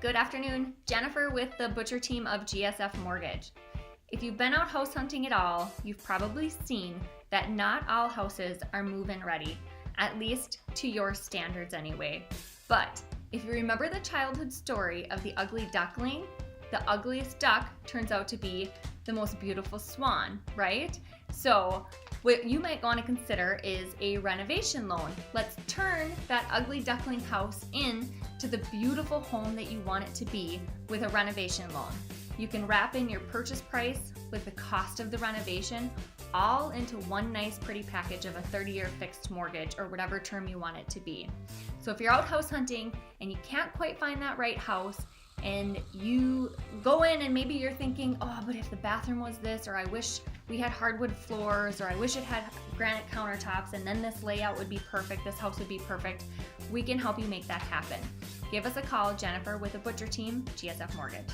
Good afternoon, Jennifer with the Butcher team of GSF Mortgage. If you've been out house hunting at all, you've probably seen that not all houses are move-in ready, at least to your standards anyway. But if you remember the childhood story of the ugly duckling, the ugliest duck turns out to be the most beautiful swan, right? So what you might want to consider is a renovation loan. Let's turn that ugly duckling house into the beautiful home that you want it to be with a renovation loan. You can wrap in your purchase price with the cost of the renovation all into one nice pretty package of a 30-year fixed mortgage or whatever term you want it to be. So if you're out house hunting and you can't quite find that right house, and you go in and maybe you're thinking, oh, but if the bathroom was this, or I wish we had hardwood floors, or I wish it had granite countertops, and then this layout would be perfect, this house would be perfect, we can help you make that happen. Give us a call, Jennifer with the Butcher team, GSF Mortgage.